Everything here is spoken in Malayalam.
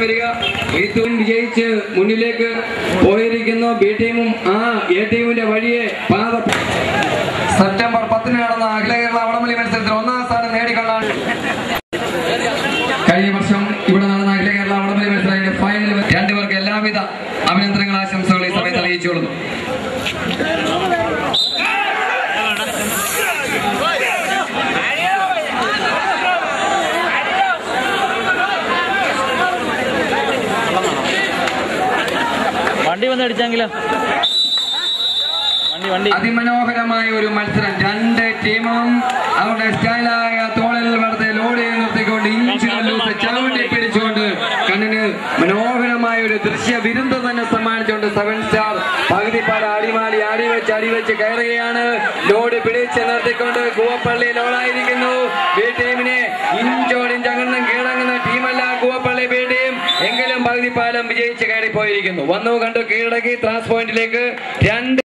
വരിക. വിജയിച്ച് മുന്നിലേക്ക് പോയിരിക്കുന്നു. ബി ടീമും എ ടീമിന്റെ വഴിയെ പാത. സെപ്റ്റംബർ 10 നടന്ന അഖില കേരള വടംവലി മത്സരത്തിൽ 1ാം സ്ഥാനം നേടിക്കൊണ്ടാണ് കഴിഞ്ഞ വർഷം ഇവിടെ നടന്ന അഖില കേരള വടംവലി മത്സരത്തിന്റെ ഫൈനലിൽ രണ്ടുപേർക്ക് എല്ലാവിധ അഭിനന്ദനങ്ങൾ ആശംസകൾ ഈ സമയത്ത് അറിയിച്ചുകൊള്ളുന്നു. വണ്ടി വന്ന് അടിച്ചെങ്കിലോ അതിമനോഹരമായ ഒരു മത്സരം. രണ്ട് ടീമും അവരുടെ സ്റ്റൈലായ തോളിൽ വെറുതെ ലോഡ് ചെയ്ത് നിർത്തിക്കൊണ്ട് ഇഞ്ചുകളിലൂടെ ചവിട്ടി പിടിച്ചുകൊണ്ട് കണ്ണിന് മനോഹരമായ ഒരു ദൃശ്യ വിരുന്ന് തന്നെ സമ്മാനിച്ചുകൊണ്ട് 7 സ്റ്റാർ പകുതിപ്പാല അടിമാലി അടിവെച്ച് കയറുകയാണ്. ലോഡ് പിടിച്ച് നിർത്തിക്കൊണ്ട് കൂവപ്പള്ളി ലോഡായിരിക്കുന്നു. ബി ടീമിനെ ഇഞ്ചോടിഞ്ച് അകന്നും കീഴടങ്ങുന്ന ടീമല്ല കൂവപ്പള്ളി ബി ടീം. എങ്കിലും പകുതിപ്പാലം വിജയിച്ച് കയറിപ്പോയിരിക്കുന്നു. വന്നു കണ്ടു കീഴടക്കി ത്രാസ് പോയിന്റിലേക്ക് 2